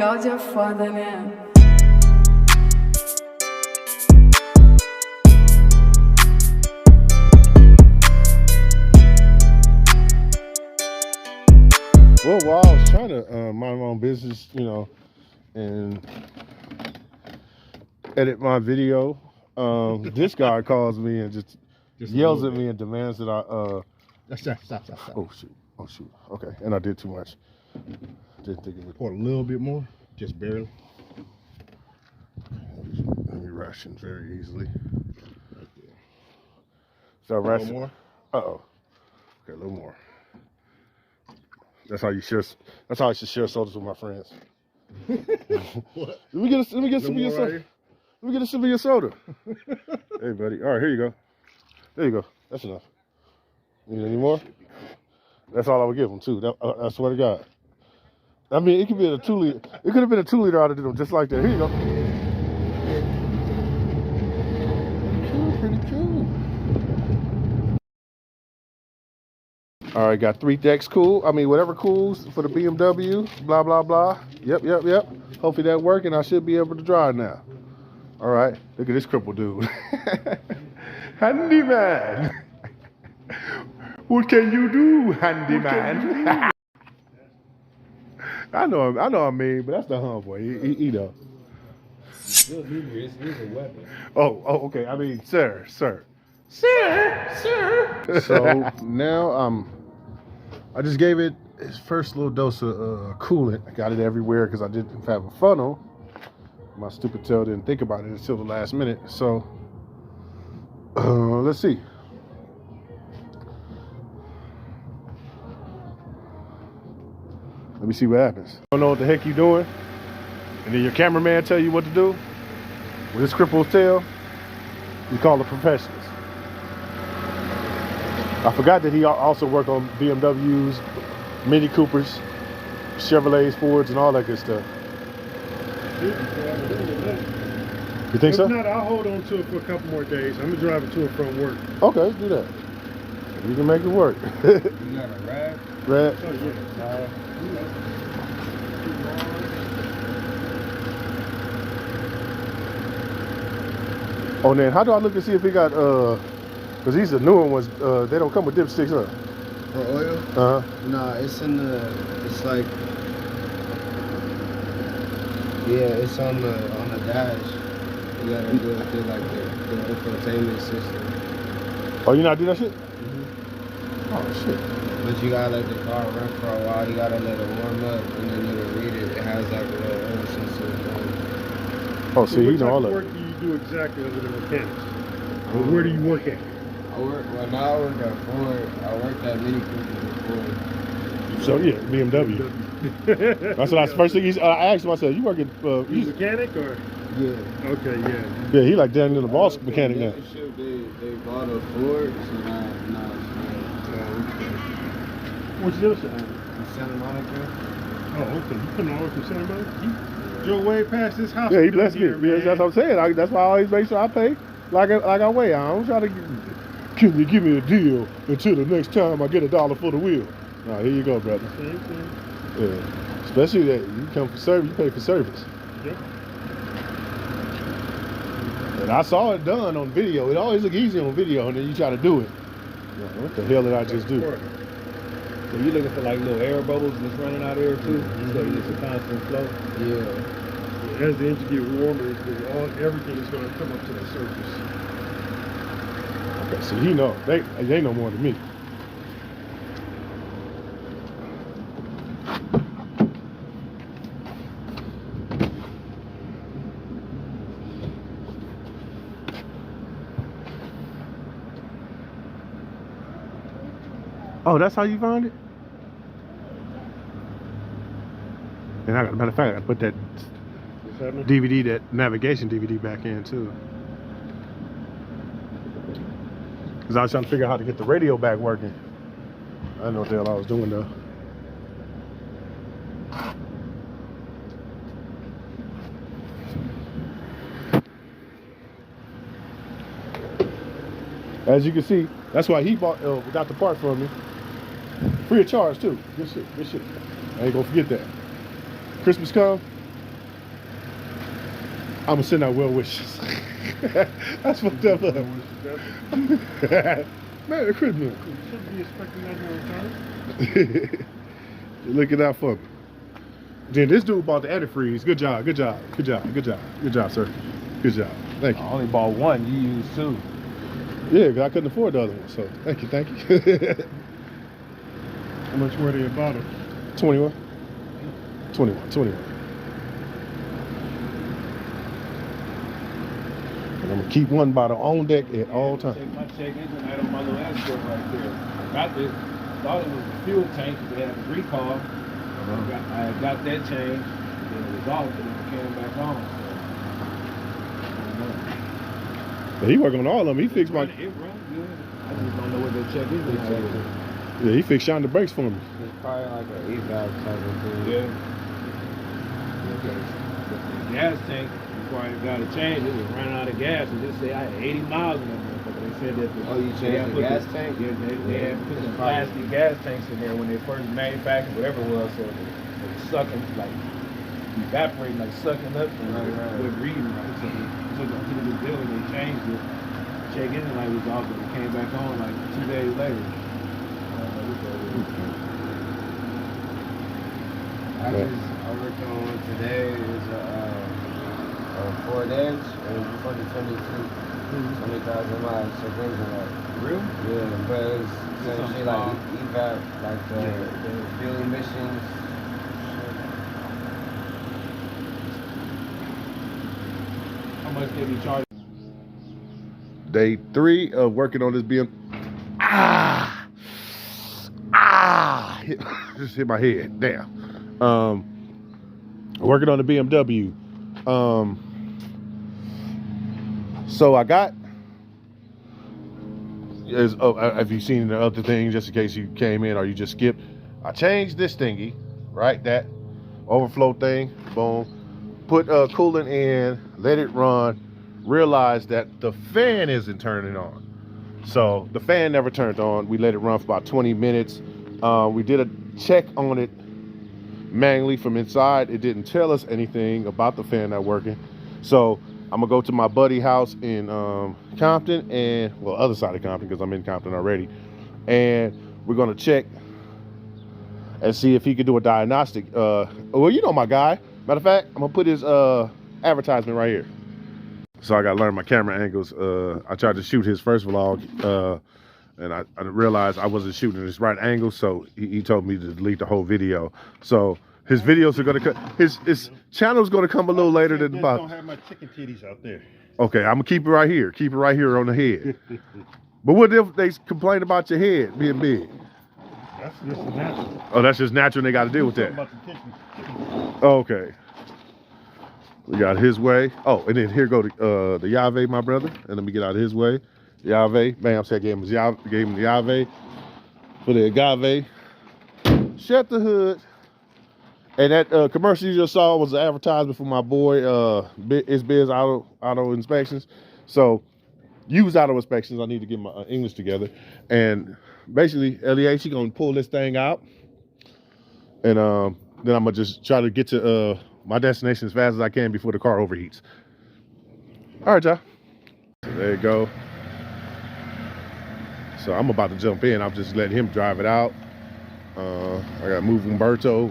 God, you're father, man. Well, while I was trying to mind my own business, you know, and edit my video, this guy calls me and just yells at me and demands that I Stop. oh shoot. Okay, and I did too much. Didn't think it would. Pour a little bit more, just barely. Let me ration very easily. Right there. Start A little ration. more. Okay, a little more. That's how you share. That's how I should share sodas with my friends. What? Let me get a sip of your soda. Right, Let me get a sip of your soda. Hey, buddy. All right, here you go. There you go. That's enough. Need any more? That's all I would give them too. I swear to God. I mean, it could be a 2 liter. It could have been a 2 liter out of them just like that. Here you go. Pretty cool. All right, got 3 decks cool. I mean, whatever cools for the BMW. Blah blah blah. Yep. Hopefully that work and I should be able to drive now. All right. Look at this crippled dude. Handyman. What can you do, handyman? I know I'm mean, but that's the homeboy. He know. He's a weapon. Oh, okay. I mean, sir. So now I just gave it its first little dose of coolant. I got it everywhere because I didn't have a funnel. My stupid tail didn't think about it until the last minute. So let's see. Let me see what happens. You don't know what the heck you're doing, and then your cameraman tell you what to do with his crippled tail. You call the professionals. I forgot that he also worked on BMWs, Mini Coopers, Chevrolets, Fords, and all that good stuff. You think so? If not, I'll hold on to it for a couple more days. I'm gonna drive it to and from work. Okay, do that. You can make it work. You got a rag? Red. Oh, yeah. Oh, then how do I look to see if he got because these are newer ones. They don't come with dipsticks, huh? For oil? Nah, it's in the. It's like. Yeah, it's on the dash. You gotta do it through like the infotainment system. Oh, you not do that shit? Mm-hmm. Oh shit. But you gotta let the car run for a while. You gotta let it warm up, and then it'll read it. It has like a little oil sensor. Oh, see, you know all What of work it. do you do exactly other than mechanics? Where do you work at? I work at Ford. I worked at Mini Cooper before. So yeah, BMW. That's what first thing I asked him. I said, "You work at?" You mechanic or? Yeah. Okay, yeah. Yeah, he like Daniel the boss mechanic now. They bought a Ford, so now it's What's the other side? in Santa Monica. Oh, okay. You coming all the way from Santa Monica? You drove way past this house. Yeah, he blessed me. Here, Yeah, man. that's what I'm saying. That's why I always make sure I pay like I weigh. I don't try to. Can you give me a deal until the next time I get $1 for the wheel? Nah, here you go, brother. Same thing. Yeah, especially that you come for service, you pay for service. Yep. And I saw it done on video. It always look easy on video, and then you try to do it. Yeah, what the hell did I just do? So you looking for like little air bubbles that's running out of there too? So it's a constant flow? Yeah. As the engine get warmer, everything is going to come up to the surface. Okay, so you know, they know more than me. Oh, that's how you find it? And matter of fact, I gotta put that What's happening? DVD, that navigation DVD back in too. Because I was trying to figure out how to get the radio back working. I didn't know what the hell I was doing though. As you can see, that's why he got the part for me. Free of charge too. Good shit. I ain't gonna forget that. Christmas come, I'ma send out well wishes. That's fucked up. Man, it could be. You shouldn't be expecting that in return. You're looking out for me. Then this dude bought the antifreeze. Good job, good job, good job, good job, good job, sir. Good job. Thank you. I only bought one. You used two. Yeah, 'cause I couldn't afford the other one. So thank you, thank you. How much were they about it? 21. 21, 21. And I'm gonna keep one bottle on deck at all times. My check engine light on my little escort right there. I got this. Thought it was a fuel tank. They had a recall. I got that changed. And it was off, but it came back on. So, But he working on all of them. He fixed my. it runs good. I just don't know what the check engine light is. Yeah, he fixed shine the brakes for me. It's probably like an E-valve type of thing. Yeah. The gas tank, before I got it changed, it was running out of gas. And just say I had 80 miles in that motherfucker. They said that. Oh, you changed the gas tank? Yeah, they had put some plastic gas tanks in there when they first manufactured, whatever it was. So it was sucking, like evaporating, like sucking up, and with reading. Right? So they took it to the building, they changed it. Check engine light was off, but it came back on like 2 days later. I worked on one today. It was a Ford Edge. It was 2022, 20,000 miles. So engine light. Real? Yeah, but it was same shit like evap, like the fuel emissions. How much did he charge? Day 3 of working on this BMW. Just hit my head. Damn. Working on the BMW. So I got. Have you seen the other thing? Just in case you came in or you just skipped, I changed this thingy, right? That overflow thing. Boom. Put coolant in. Let it run. Realized that the fan isn't turning on. So the fan never turned on. We let it run for about 20 minutes. We did a check on it manually from inside. It didn't tell us anything about the fan not working. So I'm gonna go to my buddy's house in Compton, and well, other side of Compton because I'm in Compton already, and we're gonna check and see if he could do a diagnostic. Well, you know my guy. Matter of fact, I'm gonna put his advertisement right here. So I gotta learn my camera angles. I tried to shoot his first vlog, and I realized I wasn't shooting his right angle, so he told me to delete the whole video. So his videos are gonna come. His channel's gonna come a little later than about. Don't have my chicken titties out there. Okay, I'm gonna keep it right here. Keep it right here on the head. But what if they complain about your head being big? That's just natural. Oh, that's just natural. And they got to deal with that. About the chicken. Okay. We got his way. Oh, and then here go the Yave, my brother. And let me get out of his way. Yave. Bam, said gave him the Yave. For the agave. Shut the hood. And that commercial you just saw was an advertisement for my boy, It's Biz Auto Inspections. So, use auto inspections. I need to get my English together. And basically, LEA, she gonna pull this thing out. And then I'm gonna just try to get to my destination as fast as I can before the car overheats. All right, y'all. There you go. So I'm about to jump in. I'm just letting him drive it out. I got to move Umberto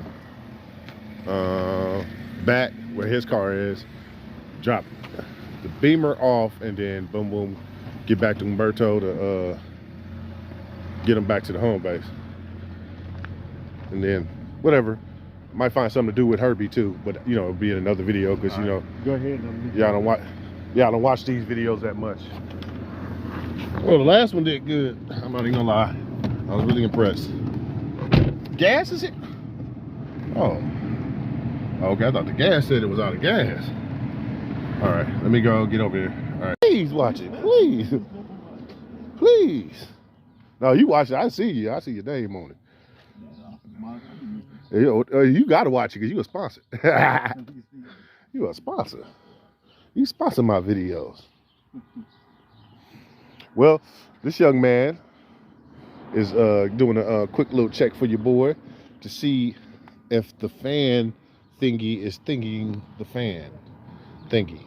back where his car is. Drop the Beamer off, and then boom, boom, get back to Umberto to get him back to the home base. And then whatever. Might find something to do with Herbie too, but you know, it'll be in another video because you know, Go ahead. y'all don't watch these videos that much. Well, the last one did good. I'm not even gonna lie. I was really impressed. Gas is it? Oh. Okay, I thought the gas said it was out of gas. All right, let me go get over here. All right. Please watch it, please. Please. No, you watch it. I see you. I see your name on it. You gotta watch it because you a sponsor. You a sponsor. You sponsor my videos. Well, this young man is doing a quick little check for your boy to see if the fan thingy is thinking the fan thingy.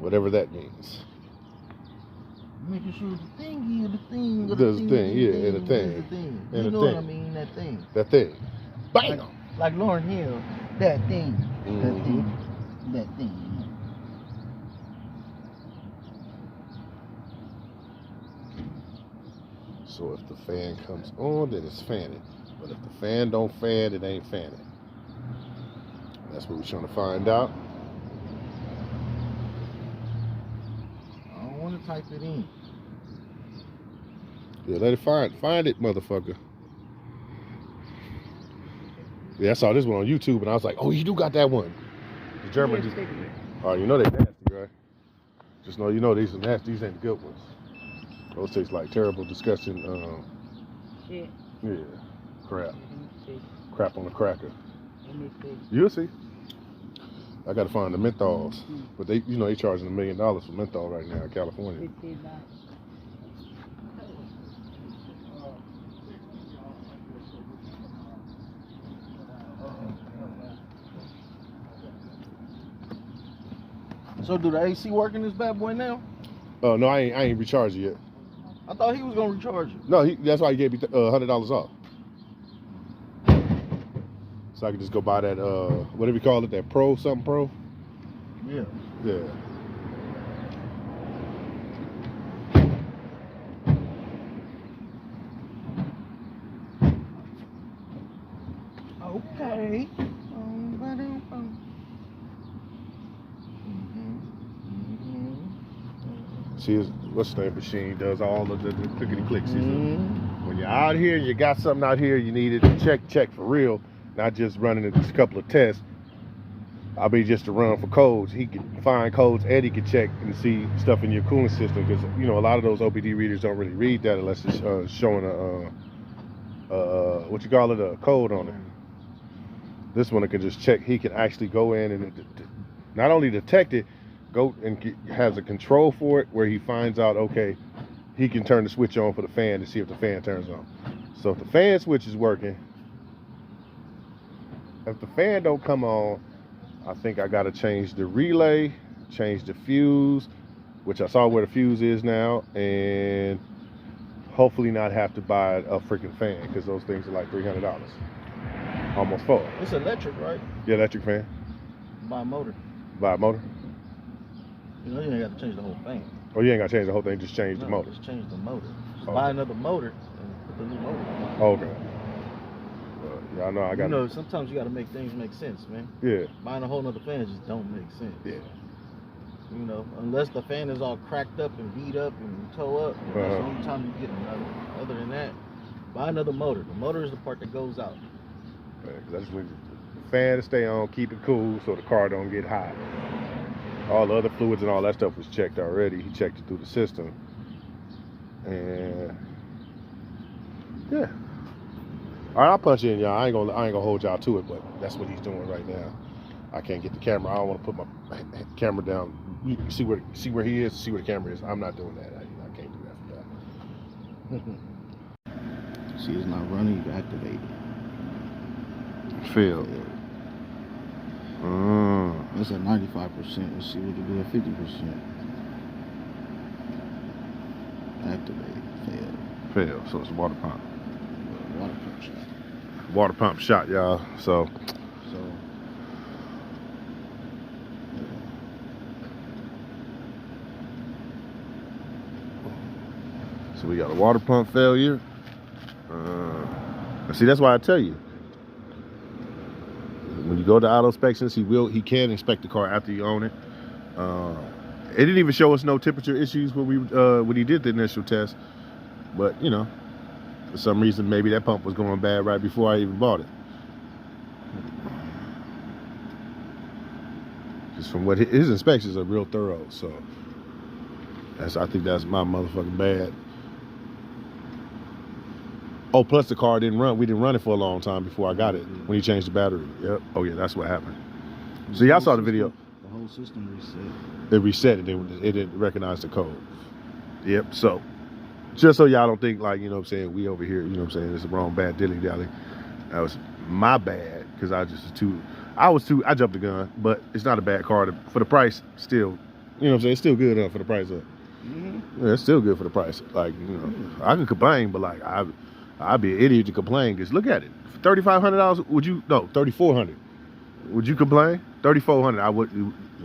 whatever that means. Making sure the thingy of the thing. Does the thing, yeah, and the thing. You know what I mean? That thing. That thing. Bam! Like Lauryn Hill. That thing. That thing. That thing. So if the fan comes on, then it's fanning. But if the fan don't fan, it ain't fanning. That's what we're trying to find out. I don't want to type it in. Yeah, let it find it, motherfucker. Yeah, I saw this one on YouTube, and I was like, oh, you do got that one. The German just... Oh, you know they nasty, right? Just know you know these are nasty. These ain't the good ones. Those taste like terrible, disgusting, Shit. yeah, crap. Crap on the cracker. Let me see. You'll see. I gotta find the menthols. But they, you know, they charging $1 million for menthol right now in California. $15. So do the AC work in this bad boy now? Oh, no, I ain't recharged it yet. I thought he was gonna recharge it. No, that's why he gave me $100 off. So I could just go buy that, whatever you call it, that Pro, something Pro. Yeah. Yeah. Okay. See, what's the name machine does all of the clickety clicks. When you're out here and you got something out here you need it, check for real, not just running it just a couple of tests. I'll be just to run for codes. He can find codes and he can check and see stuff in your cooling system, because you know a lot of those OBD readers don't really read that unless it's showing a what you call it, a code on it. This one it can just check. He can actually go in and not only detect it, go and has a control for it where he finds out, okay, he can turn the switch on for the fan to see if the fan turns on. So if the fan switch is working, if the fan don't come on, I think I got to change the relay, change the fuse, which I saw where the fuse is now, and hopefully not have to buy a freaking fan, because those things are like $300, almost $400. It's electric, right? Yeah, electric fan. Buy a motor. Buy a motor. You know you ain't got to change the whole thing. Oh, you ain't got to change the whole thing, just change the motor. Just change the motor. Just Okay. buy another motor and put the new motor on. Oh, okay. Yeah, I know I got. You know, sometimes you got to make things make sense, man. Yeah. Buying a whole nother fan just don't make sense. Yeah. You know, unless the fan is all cracked up and beat up and toe up, that's the only time you get another. Other than that, buy another motor. The motor is the part that goes out. Right, 'cause I just need the fan to stay on, keep it cool so the car don't get hot. All the other fluids and all that stuff was checked already. He checked it through the system. And yeah. All right, I'll punch in, y'all. I ain't gonna hold y'all to it, but that's what he's doing right now. I can't get the camera. I don't want to put my camera down. You can see where he is, see where the camera is. I'm not doing that. I can't do that for that. See, it's not running. You activate it. Failed. That's at 95%. Let's see what it do at 50%. Activate. Failed. So it's a water pump. Water pump shot. Water pump shot, y'all. So we got a water pump failure. See, that's why I tell you, when you go to auto inspections, he can inspect the car after you own it. It didn't even show us no temperature issues when he did the initial test, but you know, for some reason maybe that pump was going bad right before I even bought it. Just from what his inspections are real thorough, so I think that's my motherfucking bad. Oh, plus the car didn't run. We didn't run it for a long time before I got it, when he changed the battery. Yep. Oh yeah, that's what happened. So y'all saw the video. The whole system reset. It reset it. It didn't recognize the code. Yep. So just so y'all don't think like, you know what I'm saying, we over here, you know what I'm saying, it's the wrong bad dilly-dally. That was my bad, because I jumped the gun, but it's not a bad car. For the price, still, You know what I'm saying? It's still good enough for the price of. Yeah, it's still good for the price. Like, you know, I can complain, but like I'd be an idiot to complain. Just look at it. For $3,500, would you? No, $3,400. Would you complain? $3,400. I would.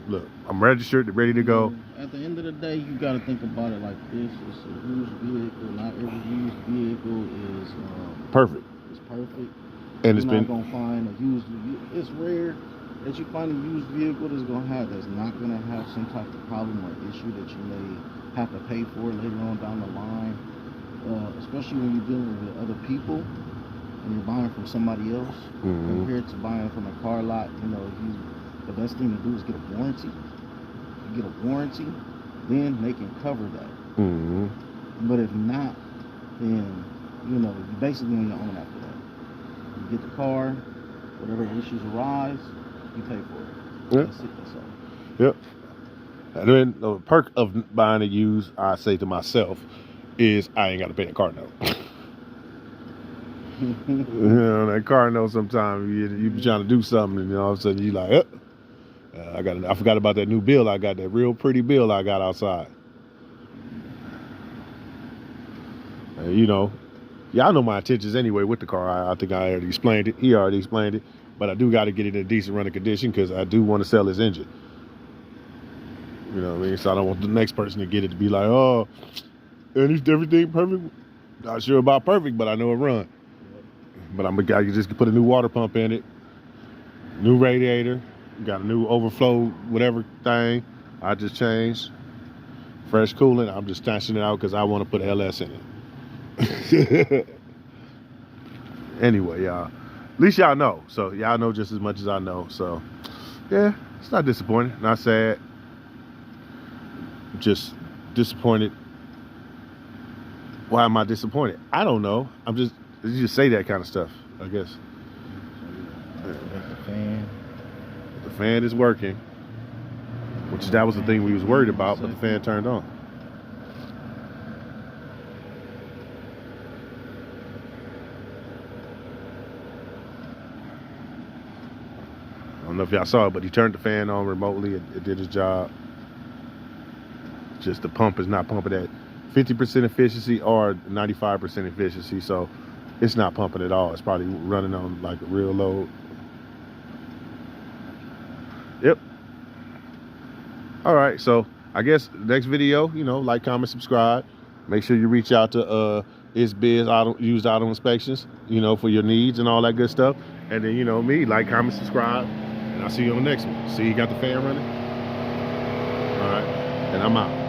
Look, I'm registered, ready to go. At the end of the day, you got to think about it like this: it's a used vehicle. Not every used vehicle is Perfect. It's perfect. And it's You're been. not gonna find a used. It's rare that you find a used vehicle that's not gonna have some type of problem or issue that you may have to pay for later on down the line. Especially when you're dealing with other people and you're buying from somebody else compared to buying from a car lot. You know, the best thing to do is get a warranty. You get a warranty, then they can cover that. But if not, then you know you're basically on your own after that. You get the car, whatever issues arise, you pay for it. Yep. That's it. That's all. Yep. And then the perk of buying a used, I say to myself, is I ain't got to pay the car note. You know, that car note sometimes you be trying to do something and all of a sudden you like, I forgot about that new bill I got, that real pretty bill I got outside. And, you know, y'all know my intentions anyway with the car. I think I already explained it. He already explained it. But I do got to get it in a decent running condition because I do want to sell his engine. You know what I mean? So I don't want the next person to get it to be like, oh, everything perfect. Not sure about perfect, but I know it run. But I'm a guy. You just put a new water pump in it, new radiator, got a new overflow, whatever thing. I just changed, fresh coolant. I'm just snatching it out because I want to put LS in it. Anyway, y'all. At least y'all know. So y'all know just as much as I know. So yeah, it's not disappointing, not sad. Just disappointed. Why am I disappointed? I don't know. You just say that kind of stuff, I guess. The fan is working, that was the thing we was worried about, but the fan turned on. I don't know if y'all saw it, but he turned the fan on remotely. It did its job. Just the pump is not pumping at 50% efficiency or 95% efficiency, so it's not pumping at all. It's probably running on like a real load. Yep. All right, so I guess next video, you know, like, comment, subscribe. Make sure you reach out to Biz Used Auto Inspections, you know, for your needs and all that good stuff. And then, you know, me, like, comment, subscribe, and I'll see you on the next one. See, you got the fan running? All right, and I'm out.